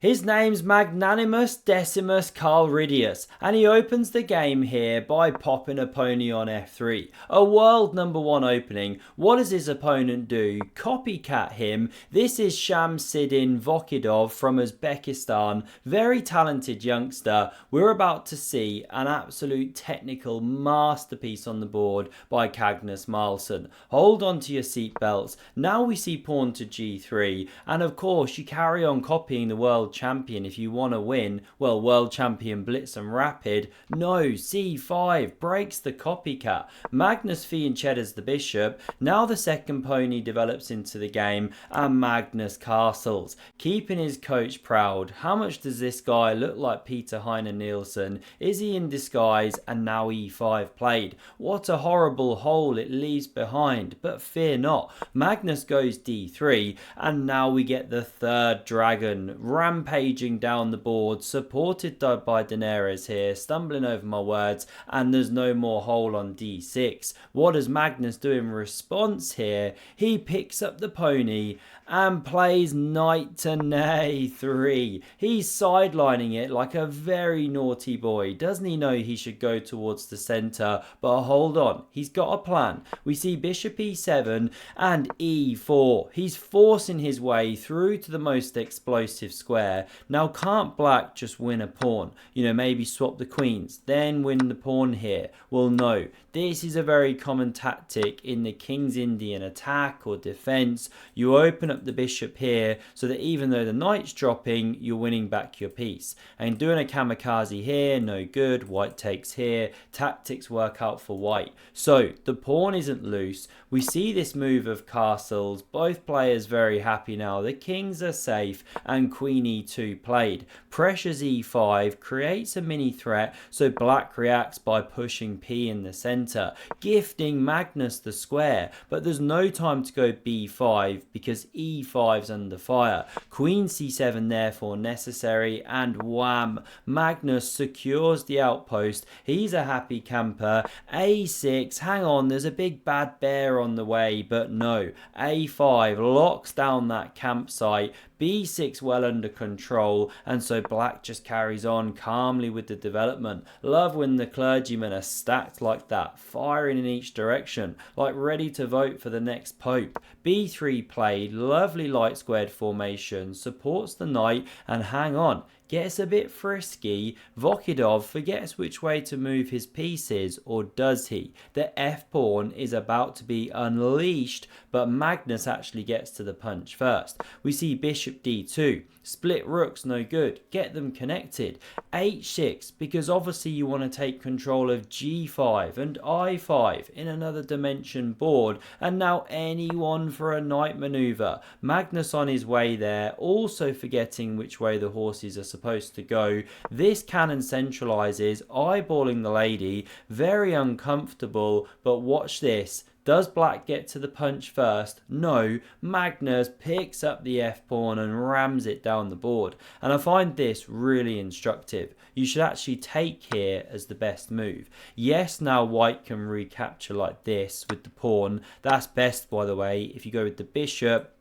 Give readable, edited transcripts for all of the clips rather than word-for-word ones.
His name's Magnanimous Decimus Carlridius, and he opens the game here by popping a pony on f3. A world number 1 opening. What does his opponent do? Copycat him. This is Shamsiddin Vokhidov from Uzbekistan. Very talented youngster. We're about to see an absolute technical masterpiece on the board by Magnus Carlsen. Hold on to your seatbelts. Now we see pawn to g3, and of course you carry on copying the world champion if you want to win. Well, world champion Blitz and Rapid. No, c5 breaks the copycat. Magnus Cheddars the bishop. Now the second pony develops into the game, and Magnus castles, keeping his coach proud. How much does this guy look like Peter Heine Nielsen? Is he in disguise? And now e5 played. What a horrible hole it leaves behind, but fear not. Magnus goes d3, and now we get the third dragon rampaging down the board, supported by Daenerys here, stumbling over my words, and there's no more hole on d6. What does Magnus do in response here? He picks up the pony and plays knight to a3. He's sidelining it like a very naughty boy. Doesn't he know he should go towards the centre? But hold on, he's got a plan. We see bishop e7 and e4. He's forcing his way through to the most explosive square. Now can't black just win a pawn? Maybe swap the queens, then win the pawn here? Well, no. This is a very common tactic in the King's Indian attack or defence. You open up the bishop here so that even though the knight's dropping, you're winning back your piece. And doing a kamikaze here, no good. White takes here. Tactics work out for white. So the pawn isn't loose. We see this move of castles. Both players very happy now. The kings are safe, and queen e2 played. Pressures e5, creates a mini threat, so black reacts by pushing p in the centre, gifting Magnus the square. But there's no time to go b5 because e5's under fire. Queen c7 therefore necessary, and wham, Magnus secures the outpost. He's a happy camper. a6, hang on, there's a big bad bear on the way, but no. a5 locks down that campsite. b6 well under control, and so black just carries on calmly with the development. Love when the clergymen are stacked like that, firing in each direction, like ready to vote for the next pope. b3 played, lovely light squared formation, supports the knight, and hang on, gets a bit frisky. Vokhidov forgets which way to move his pieces, or does he? The f-pawn is about to be unleashed, but Magnus actually gets to the punch first. We see bishop d2, split rooks no good, get them connected. h6, because obviously you want to take control of g5 and i5 in another dimension board, and now anyone for a knight maneuver. Magnus on his way there, also forgetting which way the horses are supposed to go. This cannon centralizes, eyeballing the lady, very uncomfortable, but watch this. Does black get to the punch first? No. Magnus picks up the f-pawn and rams it down the board. And I find this really instructive. You should actually take here as the best move. Yes, now white can recapture like this with the pawn. That's best, by the way. If you go with the bishop,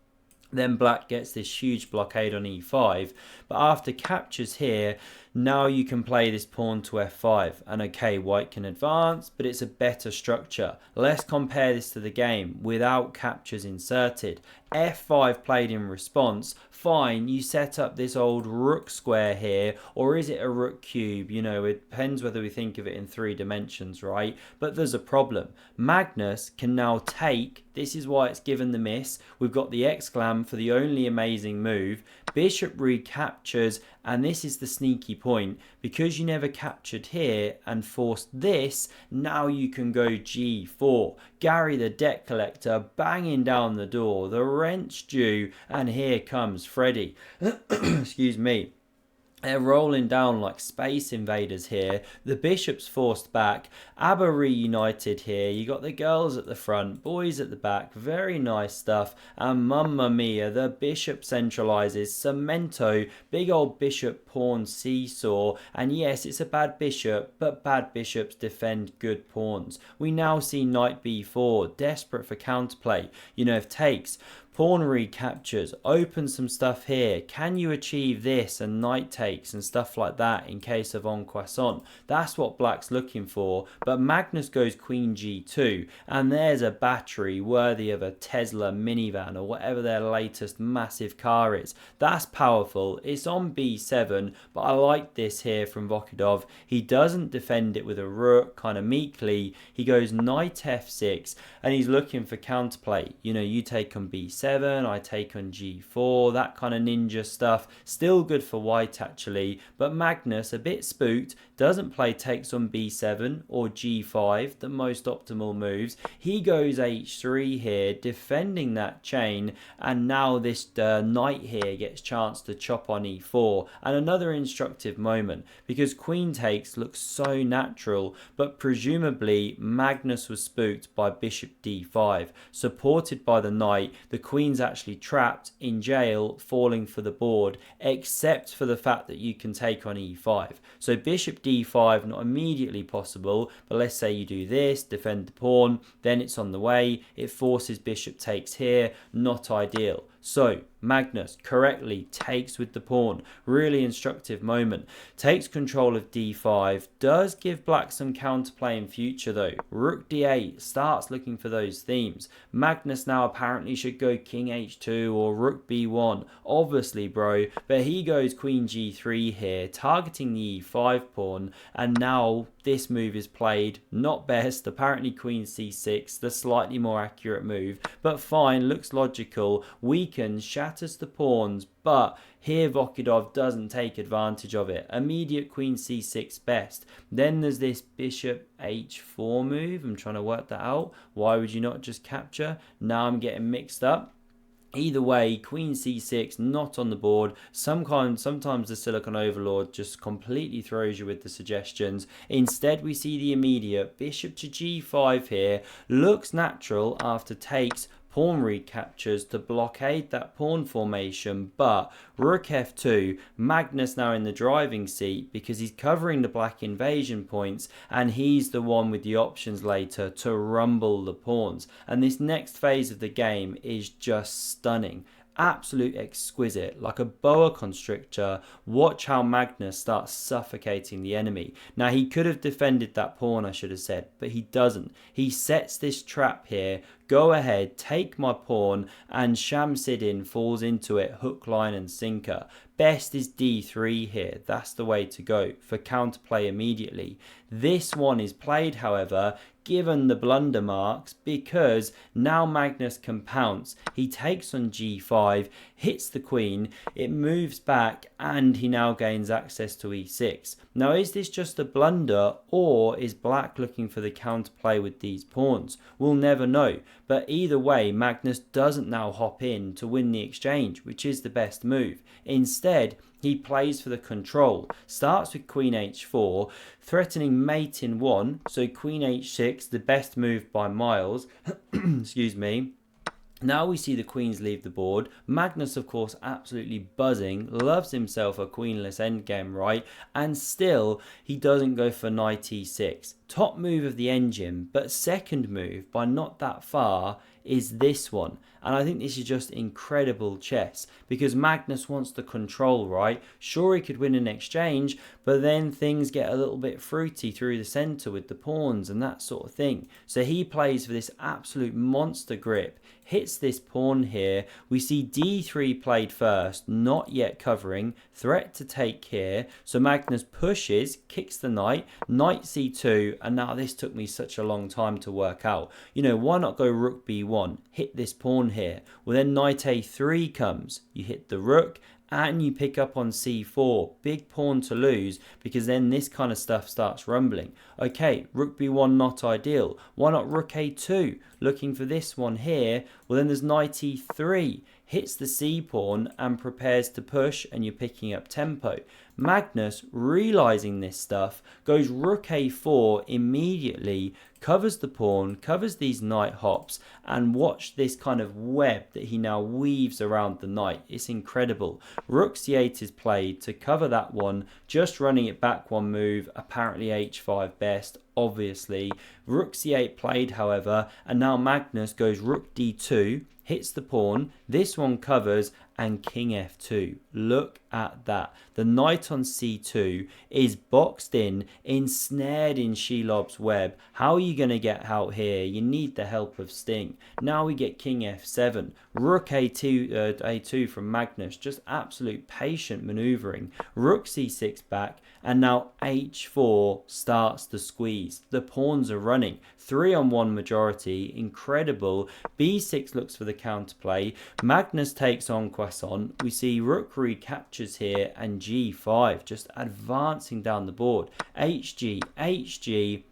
then black gets this huge blockade on e5, but after captures here, now you can play this pawn to f5, and okay, white can advance, but it's a better structure. Let's compare this to the game without captures inserted. f5 played in response. Fine, you set up this old rook square here, or is it a rook cube? It depends whether we think of it in 3 dimensions, right? But there's a problem. Magnus can now take, this is why it's given the miss. We've got the exclam for the only amazing move. Bishop recaptures, and this is the sneaky point. Because you never captured here and forced this, now you can go g4. Gary the debt collector banging down the door. The rent's due, and here comes Freddy. Excuse me. They're rolling down like space invaders here. The bishop's forced back. ABBA reunited here. You got the girls at the front, boys at the back. Very nice stuff. And mamma mia, the bishop centralizes. Cemento, big old bishop pawn seesaw. And yes, it's a bad bishop, but bad bishops defend good pawns. We now see knight b4, desperate for counterplay. If takes, pawn recaptures, open some stuff here. Can you achieve this and knight takes and stuff like that in case of en passant? That's what black's looking for. But Magnus goes queen g2, and there's a battery worthy of a Tesla minivan or whatever their latest massive car is. That's powerful. It's on b7, but I like this here from Vokhidov. He doesn't defend it with a rook kind of meekly. He goes knight f6, and he's looking for counterplay. You know, you take on b7, I take on g4, that kind of ninja stuff. Still good for white actually, but Magnus, a bit spooked, doesn't play takes on b7 or g5, the most optimal moves. He goes h3 here, defending that chain, and now this knight here gets chance to chop on e4. And another instructive moment, because queen takes looks so natural, but presumably Magnus was spooked by bishop d5. Supported by the knight, the queen's actually trapped in jail, falling for the board, except for the fact that you can take on e5. So bishop d5 not immediately possible, but let's say you do this, defend the pawn, then it's on the way. It forces bishop takes here, not ideal. So Magnus correctly takes with the pawn. Really instructive moment. Takes control of d5. Does give black some counterplay in future though. Rook d8 starts looking for those themes. Magnus now apparently should go king h2 or rook b1. Obviously bro, but he goes queen g3 here, targeting the e5 pawn, and now this move is played. Not best, apparently queen c6, the slightly more accurate move, but fine, looks logical. Weakens, shatters the pawns, but here Vokhidov doesn't take advantage of it. Immediate queen c6 best. Then there's this bishop h4 move. I'm trying to work that out. Why would you not just capture? Now I'm getting mixed up. Either way, queen c6 not on the board. Sometimes the Silicon Overlord just completely throws you with the suggestions. Instead, we see the immediate bishop to g5 here. Looks natural after takes, pawn recaptures to blockade that pawn formation, but rook f2, Magnus now in the driving seat because he's covering the black invasion points, and he's the one with the options later to rumble the pawns. And this next phase of the game is just stunning. Absolute exquisite, like a boa constrictor. Watch how Magnus starts suffocating the enemy. Now he could have defended that pawn, I should have said, but he doesn't. He sets this trap here. Go ahead, take my pawn, and Shamsiddin falls into it hook, line and sinker. Best is d3 here. That's the way to go for counterplay immediately. This one is played, however, given the blunder marks, because now Magnus can pounce. He takes on g5, hits the queen, it moves back, and he now gains access to e6. Now is this just a blunder, or is black looking for the counterplay with these pawns? We'll never know, but either way Magnus doesn't now hop in to win the exchange, which is the best move. Instead, he plays for the control, starts with queen h4, threatening mate in 1, so queen h6, the best move by miles, excuse me. Now we see the queens leave the board. Magnus, of course, absolutely buzzing, loves himself a queenless endgame, right? And still, he doesn't go for knight e6. Top move of the engine, but second move, by not that far, is this one. And I think this is just incredible chess, because Magnus wants the control, right? Sure, he could win an exchange, but then things get a little bit fruity through the center with the pawns and that sort of thing. So he plays for this absolute monster grip, hits this pawn here. We see d3 played first, not yet covering, threat to take here. So Magnus pushes, kicks the knight, knight c2, and now this took me such a long time to work out. You know, why not go rook b1, hit this pawn here? Well, then knight a3 comes, you hit the rook, and you pick up on c4. Big pawn to lose, because then this kind of stuff starts rumbling. Okay, rook b1 not ideal. Why not rook a2? Looking for this one here. Well, then there's knight e3. Hits the c pawn and prepares to push, and you're picking up tempo. Magnus, realizing this stuff, goes rook a4 immediately, covers the pawn, covers these knight hops, and watch this kind of web that he now weaves around the knight. It's incredible. Rook c8 is played to cover that one, just running it back one move, apparently h5 best, obviously. Rook c8 played, however, and now Magnus goes rook d2, hits the pawn, this one covers, and king f2. Look at that. The knight on c2 is boxed in, ensnared in Shelob's web. How are you going to get out here? You need the help of Sting. Now we get king f7, rook a2 from Magnus, just absolute patient maneuvering. Rook c6 back, and now h4 starts the squeeze. The pawns are running. 3-on-1 majority, incredible. b6 looks for the counterplay. Magnus takes on Croissant. We see rook recaptures here, and g5 just advancing down the board. hg,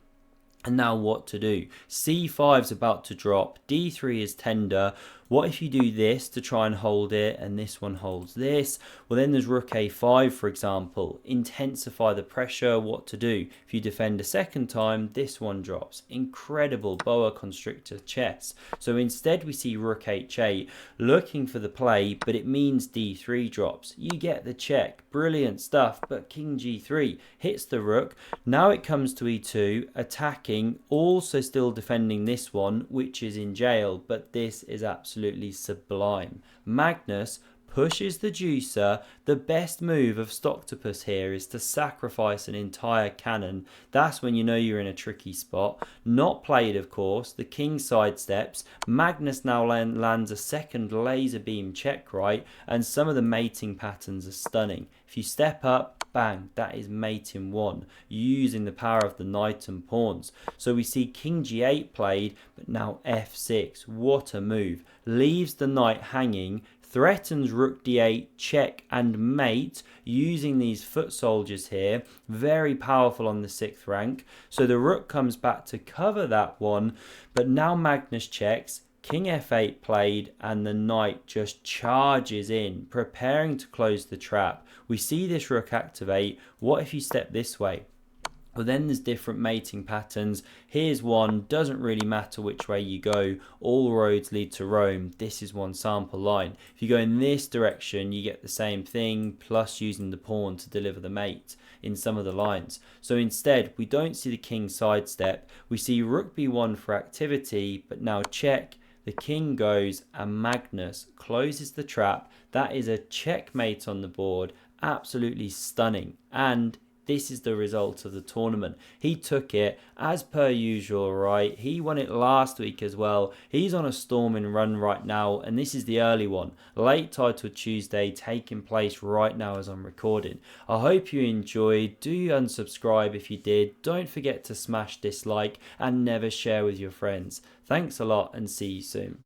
and now what to do? c5 is about to drop. d3 is tender. What if you do this to try and hold it, and this one holds this? Well, then there's rook a5, for example. Intensify the pressure. What to do? If you defend a second time, this one drops. Incredible boa constrictor chess. So instead we see rook h8 looking for the play, but it means d3 drops. You get the check. Brilliant stuff. But king g3 hits the rook. Now it comes to e2, attacking, also still defending this one, which is in jail, but this is absolutely sublime. Magnus pushes the juicer. The best move of Stocktopus here is to sacrifice an entire cannon. That's when you know you're in a tricky spot. Not played, of course. The king sidesteps. Magnus now lands a second laser beam check, right? And some of the mating patterns are stunning. If you step up, bang, that is mate in one, using the power of the knight and pawns. So we see king g8 played, but now f6. What a move. Leaves the knight hanging, threatens rook d8, check and mate, using these foot soldiers here. Very powerful on the 6th rank. So the rook comes back to cover that one, but now Magnus checks. King f8 played, and the knight just charges in, preparing to close the trap. We see this rook activate. What if you step this way? Well, then there's different mating patterns. Here's one. Doesn't really matter which way you go. All roads lead to Rome. This is one sample line. If you go in this direction, you get the same thing, plus using the pawn to deliver the mate in some of the lines. So instead, we don't see the king sidestep. We see rook b1 for activity, but now check. The king goes, and Magnus closes the trap. That is a checkmate on the board. Absolutely stunning. And this is the result of the tournament. He took it as per usual, right? He won it last week as well. He's on a storming run right now, and this is the early one. Late Title Tuesday taking place right now as I'm recording. I hope you enjoyed. Do unsubscribe if you did. Don't forget to smash dislike and never share with your friends. Thanks a lot, and see you soon.